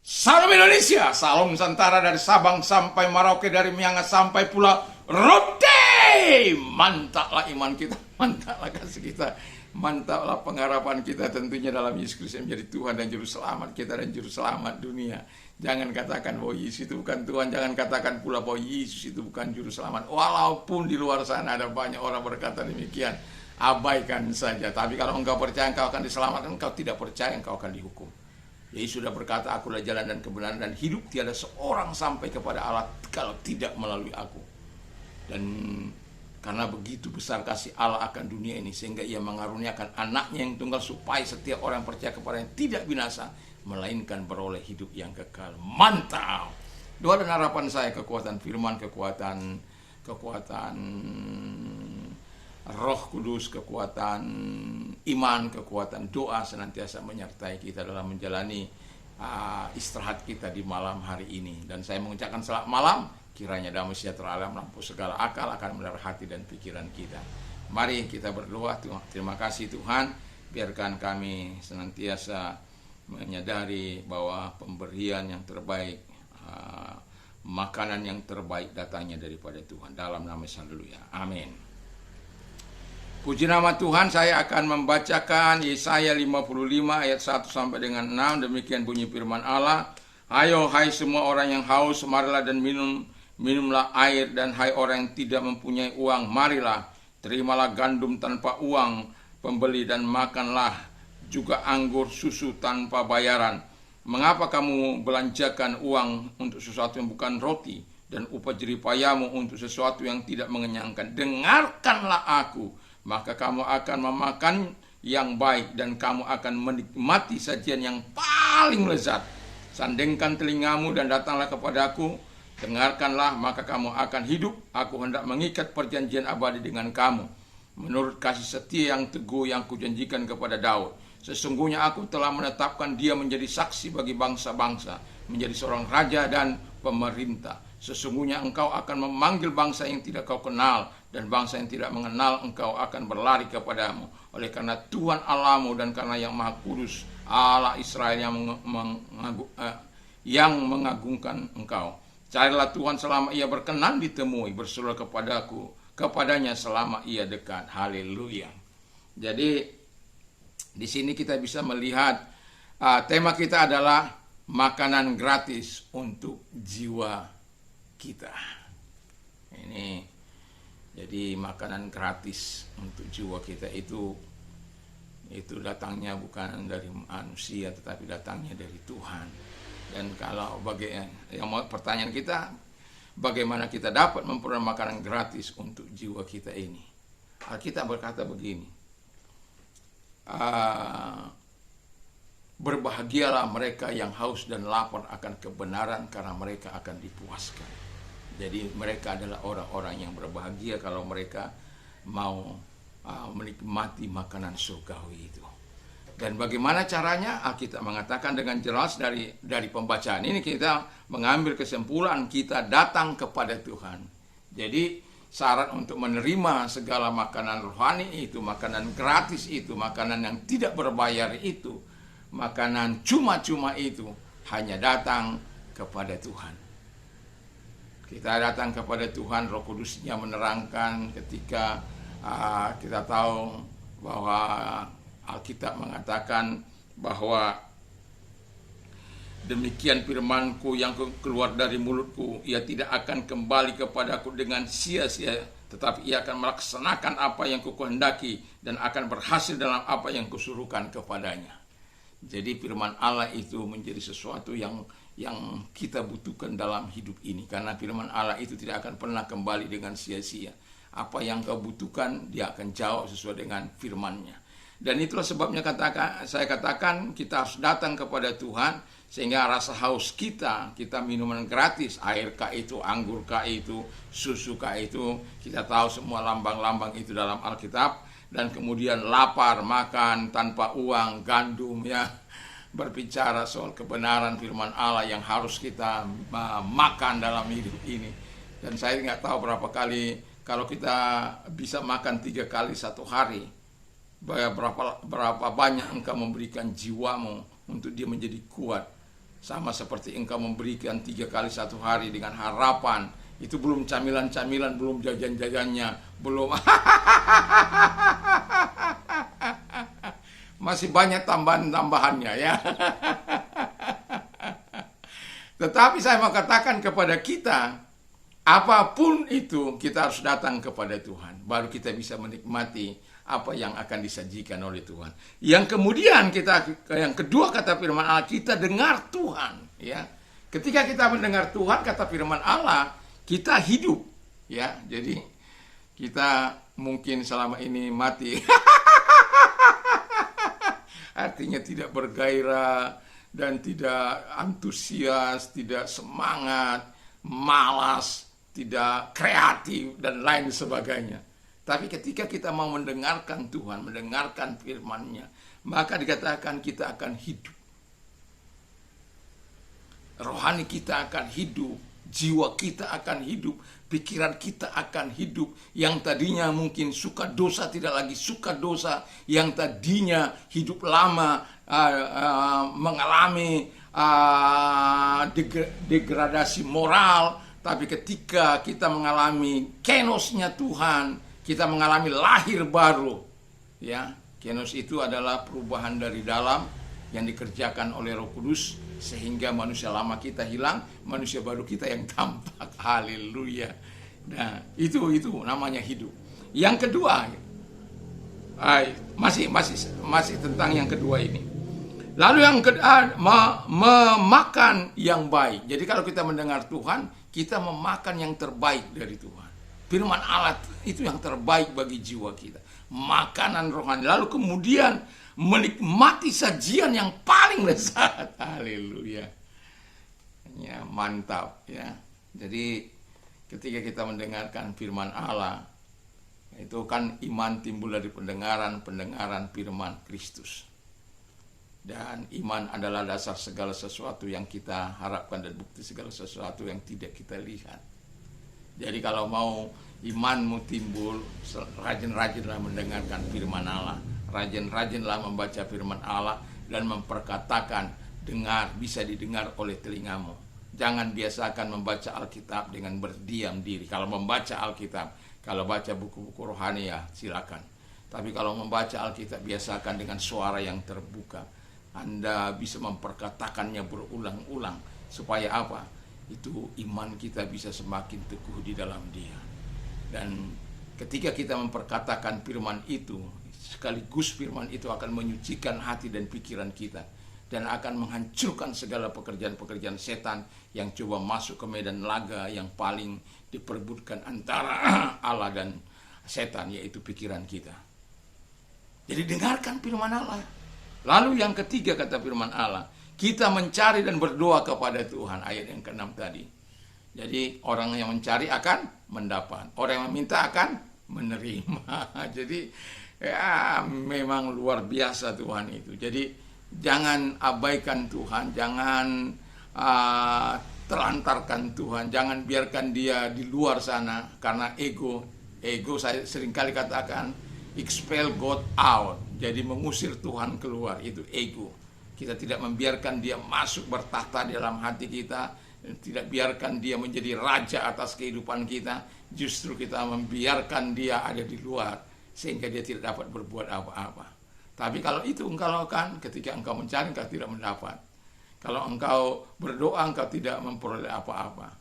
Salam Indonesia, salam Nusantara dari Sabang sampai Merauke, dari Miangas sampai Pulau Rote. Mantaplah iman kita, mantaplah kasih kita, mantaplah pengharapan kita tentunya dalam Yesus Kristus yang menjadi Tuhan dan Juru Selamat kita dan Juru Selamat dunia. Jangan katakan bahwa Yesus itu bukan Tuhan, jangan katakan pula bahwa Yesus itu bukan Juru Selamat. Walaupun di luar sana ada banyak orang berkata demikian, abaikan saja. Tapi kalau engkau percaya engkau akan diselamatkan, engkau tidak percaya engkau akan dihukum. Yesus sudah berkata, akulah jalan dan kebenaran dan hidup, tiada seorang sampai kepada Allah kalau tidak melalui aku. Dan karena begitu besar kasih Allah akan dunia ini, sehingga ia mengaruniakan anaknya yang tunggal, supaya setiap orang yang percaya kepadanya tidak binasa, melainkan beroleh hidup yang kekal. Mantap! Doa dan harapan saya, kekuatan firman, kekuatan Roh Kudus, kekuatan iman, kekuatan doa senantiasa menyertai kita dalam menjalani istirahat kita di malam hari ini. Dan saya mengucapkan selamat malam, kiranya damai sejahtera Allah menampung segala akal akan melihara hati dan pikiran kita. Mari kita berdoa. Terima kasih Tuhan, biarkan kami senantiasa menyadari bahwa pemberian yang terbaik, makanan yang terbaik datangnya daripada Tuhan. Dalam nama Yesus, haleluya, amin. Puji nama Tuhan, saya akan membacakan Yesaya 55 ayat 1 sampai dengan 6. Demikian bunyi firman Allah. Ayo hai semua orang yang haus, marilah dan minumlah air. Dan hai orang yang tidak mempunyai uang, marilah, terimalah gandum tanpa uang pembeli, dan makanlah juga anggur susu tanpa bayaran. Mengapa kamu belanjakan uang untuk sesuatu yang bukan roti, dan upah jeripayamu untuk sesuatu yang tidak mengenyangkan? Dengarkanlah aku, maka kamu akan memakan yang baik, dan kamu akan menikmati sajian yang paling lezat. Sandingkan telingamu dan datanglah kepadaku, dengarkanlah, maka kamu akan hidup. Aku hendak mengikat perjanjian abadi dengan kamu, menurut kasih setia yang teguh yang kujanjikan kepada Daud. Sesungguhnya aku telah menetapkan dia menjadi saksi bagi bangsa-bangsa, menjadi seorang raja dan pemerintah. Sesungguhnya engkau akan memanggil bangsa yang tidak kau kenal, dan bangsa yang tidak mengenal engkau akan berlari kepadamu. Oleh karena Tuhan Allahmu dan karena yang Maha Kudus, Allah Israel yang mengagungkan engkau. Carilah Tuhan selama ia berkenan ditemui, berserulah kepadanya selama ia dekat. Haleluya. Jadi di sini kita bisa melihat tema kita adalah makanan gratis untuk jiwa kita. Ini jadi makanan gratis untuk jiwa kita itu datangnya bukan dari manusia, tetapi datangnya dari Tuhan. Dan kalau pertanyaan kita, bagaimana kita dapat memperoleh makanan gratis untuk jiwa kita ini? Alkitab berkata begini, berbahagialah mereka yang haus dan lapar akan kebenaran, karena mereka akan dipuaskan. Jadi mereka adalah orang-orang yang berbahagia kalau mereka mau menikmati makanan surgawi itu. Dan bagaimana caranya? Alkitab mengatakan dengan jelas dari pembacaan ini kita mengambil kesimpulan kita datang kepada Tuhan. Jadi syarat untuk menerima segala makanan rohani itu, makanan gratis itu, makanan yang tidak berbayar itu, makanan cuma-cuma itu, hanya datang kepada Tuhan. Kita datang kepada Tuhan, Roh Kudusnya menerangkan ketika kita tahu bahwa Alkitab mengatakan bahwa demikian firmanku yang keluar dari mulutku, ia tidak akan kembali kepadaku dengan sia-sia, tetapi ia akan melaksanakan apa yang kukehendaki dan akan berhasil dalam apa yang kusuruhkan kepadanya. Jadi firman Allah itu menjadi sesuatu yang kita butuhkan dalam hidup ini, karena firman Allah itu tidak akan pernah kembali dengan sia-sia. Apa yang kau butuhkan, dia akan jawab sesuai dengan firman-Nya. Dan itulah sebabnya saya katakan kita harus datang kepada Tuhan, sehingga rasa haus kita minuman gratis, air kah itu, anggur kah itu, susu kah itu, kita tahu semua lambang-lambang itu dalam Alkitab. Dan kemudian lapar, makan tanpa uang, gandum, ya, berbicara soal kebenaran firman Allah yang harus kita makan dalam hidup ini. Dan saya nggak tahu berapa kali, kalau kita bisa makan 3 kali 1 hari, berapa banyak engkau memberikan jiwamu untuk dia menjadi kuat. Sama seperti engkau memberikan 3 kali 1 hari dengan harapan. Itu belum camilan-camilan, belum jajan-jajannya, belum masih banyak tambahan-tambahannya ya. Tetapi saya mau katakan kepada kita, apapun itu kita harus datang kepada Tuhan. Baru kita bisa menikmati apa yang akan disajikan oleh Tuhan. Yang kemudian yang kedua kata firman Allah, kita dengar Tuhan ya. Ketika kita mendengar Tuhan, kata firman Allah, kita hidup ya. Jadi kita mungkin selama ini mati. Artinya tidak bergairah dan tidak antusias, tidak semangat, malas, tidak kreatif dan lain sebagainya. Tapi ketika kita mau mendengarkan Tuhan, mendengarkan firman-Nya, maka dikatakan kita akan hidup. Rohani kita akan hidup, jiwa kita akan hidup, pikiran kita akan hidup. Yang tadinya mungkin suka dosa tidak lagi suka dosa, yang tadinya hidup lama mengalami degradasi moral, tapi ketika kita mengalami kenosnya Tuhan, kita mengalami lahir baru ya. Kenos itu adalah perubahan dari dalam yang dikerjakan oleh Roh Kudus, sehingga manusia lama kita hilang, manusia baru kita yang tampak. Haleluya. Nah, itu namanya hidup. Yang kedua, masih tentang yang kedua ini. Lalu yang kedua, memakan yang baik. Jadi kalau kita mendengar Tuhan, kita memakan yang terbaik dari Tuhan. Firman Allah itu yang terbaik bagi jiwa kita. Makanan rohani. Lalu kemudian menikmati sajian yang paling lezat. Haleluya. Ya, mantap ya. Jadi ketika kita mendengarkan firman Allah, itu kan iman timbul dari pendengaran firman Kristus. Dan iman adalah dasar segala sesuatu yang kita harapkan dan bukti segala sesuatu yang tidak kita lihat. Jadi kalau mau imanmu timbul, rajin-rajinlah mendengarkan firman Allah, rajin-rajinlah membaca firman Allah dan memperkatakan, dengar, bisa didengar oleh telingamu. Jangan biasakan membaca Alkitab dengan berdiam diri. Kalau membaca Alkitab, kalau baca buku-buku rohani ya silakan. Tapi kalau membaca Alkitab, biasakan dengan suara yang terbuka. Anda bisa memperkatakannya berulang-ulang. Supaya apa? Itu iman kita bisa semakin teguh di dalam Dia. Dan ketika kita memperkatakan firman itu, sekaligus firman itu akan menyucikan hati dan pikiran kita, dan akan menghancurkan segala pekerjaan-pekerjaan setan yang coba masuk ke medan laga yang paling diperebutkan antara Allah dan setan, yaitu pikiran kita. Jadi dengarkan firman Allah. Lalu yang ketiga kata firman Allah, kita mencari dan berdoa kepada Tuhan, ayat yang ke-6 tadi. Jadi orang yang mencari akan mendapat, orang yang meminta akan menerima. Jadi ya memang luar biasa Tuhan itu. Jadi jangan abaikan Tuhan, jangan telantarkan Tuhan, jangan biarkan Dia di luar sana karena ego. Saya seringkali katakan expel God out. Jadi mengusir Tuhan keluar, itu ego. Kita tidak membiarkan Dia masuk bertahta di dalam hati kita, tidak biarkan Dia menjadi raja atas kehidupan kita. Justru kita membiarkan Dia ada di luar sehingga Dia tidak dapat berbuat apa-apa. Tapi kalau itu engkau lakukan, ketika engkau mencari engkau tidak mendapat. Kalau engkau berdoa engkau tidak memperoleh apa-apa.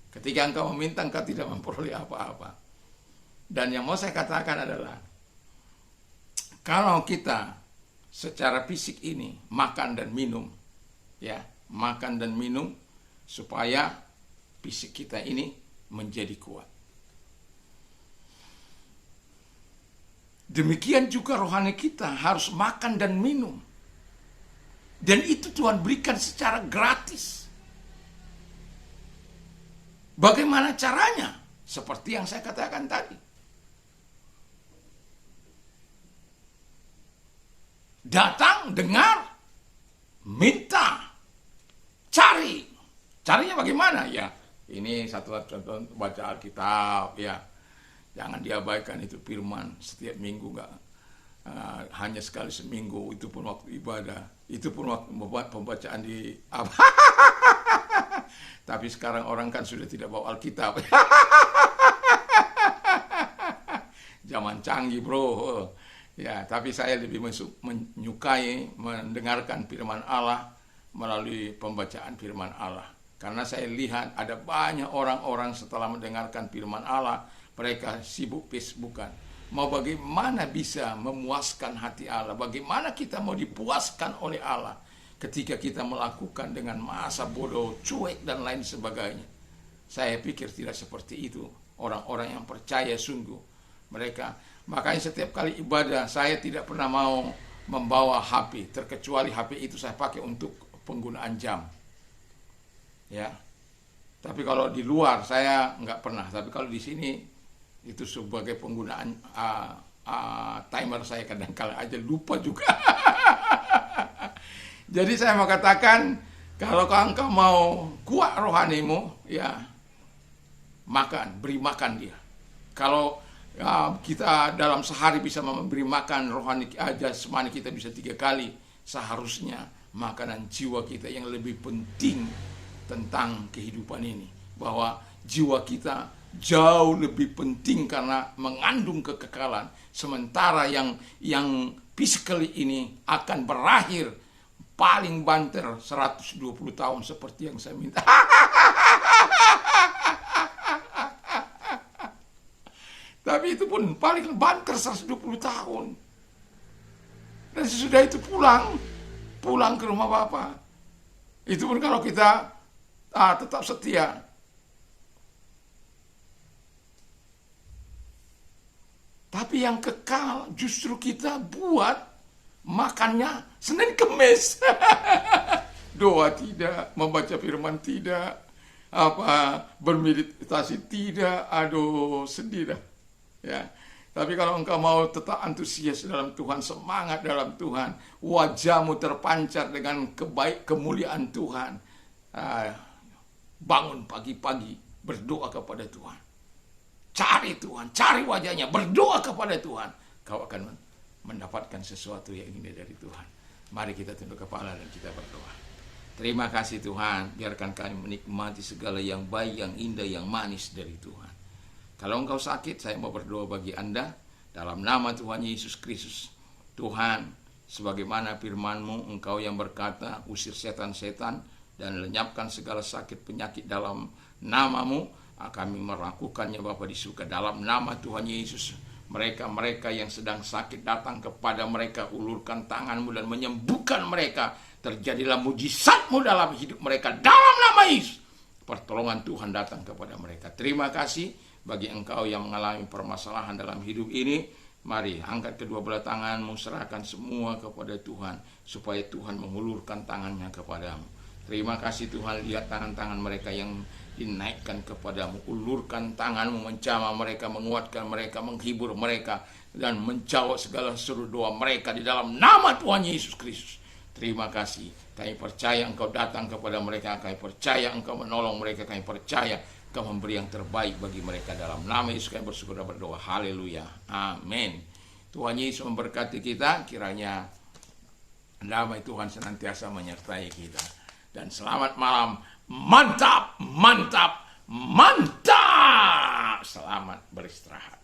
Ketika engkau meminta engkau tidak memperoleh apa-apa. Dan yang mau saya katakan adalah, kalau kita secara fisik ini makan dan minum, ya, makan dan minum supaya fisik kita ini menjadi kuat. Demikian juga rohani kita harus makan dan minum. Dan itu Tuhan berikan secara gratis. Bagaimana caranya? Seperti yang saya katakan tadi. Datang, dengar, minta, cari. Carinya bagaimana? Ya, ini satu contoh baca Alkitab, ya. Jangan diabaikan itu firman setiap minggu, hanya sekali seminggu, itu pun waktu ibadah. Itu pun waktu pembacaan di apa. Tapi sekarang orang kan sudah tidak bawa Alkitab. Zaman canggih, bro. Ya, tapi saya lebih menyukai mendengarkan firman Allah melalui pembacaan firman Allah. Karena saya lihat ada banyak orang-orang setelah mendengarkan firman Allah, mereka sibuk Facebookan. Mau bagaimana bisa memuaskan hati Allah? Bagaimana kita mau dipuaskan oleh Allah ketika kita melakukan dengan masa bodoh, cuek, dan lain sebagainya? Saya pikir tidak seperti itu. Orang-orang yang percaya sungguh mereka. Makanya setiap kali ibadah saya tidak pernah mau membawa HP, terkecuali HP itu saya pakai untuk penggunaan jam. Ya. Tapi kalau di luar saya nggak pernah. Tapi kalau di sini itu sebagai penggunaan timer saya, kadang-kala aja lupa juga. Jadi saya mau katakan, kalau engkau mau kuat rohanimu, ya makan, beri makan dia. Kalau kita dalam sehari bisa memberi makan rohani jasmani kita bisa 3 kali, seharusnya makanan jiwa kita yang lebih penting tentang kehidupan ini, bahwa jiwa kita jauh lebih penting karena mengandung kekekalan, sementara yang physically ini akan berakhir paling banter 120 tahun seperti yang saya minta. Tapi itu pun paling banter 120 tahun. Dan sesudah itu pulang ke rumah Bapa. Itu pun kalau kita tetap setia. Tapi yang kekal justru kita buat makannya Senin Kemis. Doa tidak, membaca firman tidak, bermeditasi tidak, aduh sedih dah. Ya. Tapi kalau engkau mau tetap antusias dalam Tuhan, semangat dalam Tuhan, wajahmu terpancar dengan kemuliaan Tuhan, bangun pagi-pagi berdoa kepada Tuhan, cari Tuhan, cari wajahnya, berdoa kepada Tuhan, kau akan mendapatkan sesuatu yang indah dari Tuhan. Mari kita tunduk kepala dan kita berdoa. Terima kasih Tuhan, biarkan kami menikmati segala yang baik, yang indah, yang manis dari Tuhan. Kalau engkau sakit, saya mau berdoa bagi Anda dalam nama Tuhan Yesus Kristus. Tuhan, sebagaimana firman-Mu, Engkau yang berkata, usir setan-setan dan lenyapkan segala sakit penyakit dalam nama-Mu. Kami melakukannya Bapa di surga dalam nama Tuhan Yesus. Mereka-mereka yang sedang sakit datang kepada mereka, ulurkan tangan-Mu dan menyembuhkan mereka. Terjadilah mujizat-Mu dalam hidup mereka dalam nama Yesus. Pertolongan Tuhan datang kepada mereka. Terima kasih. Bagi engkau yang mengalami permasalahan dalam hidup ini, mari angkat kedua belah tanganmu, serahkan semua kepada Tuhan, supaya Tuhan mengulurkan tangannya kepadamu. Terima kasih Tuhan, lihat tangan-tangan mereka yang dinaikkan kepadamu. Ulurkan tanganmu, menjamah mereka, menguatkan mereka, menghibur mereka, dan menjawab segala seru doa mereka di dalam nama Tuhan Yesus Kristus. Terima kasih, kami percaya engkau datang kepada mereka, kami percaya engkau menolong mereka, kami percaya Kau memberi yang terbaik bagi mereka dalam nama Yesus kami bersyukur dan berdoa. Haleluya. Amin. Tuhan Yesus memberkati kita. Kiranya damai Tuhan senantiasa menyertai kita. Dan selamat malam. Mantap, mantap, mantap. Selamat beristirahat.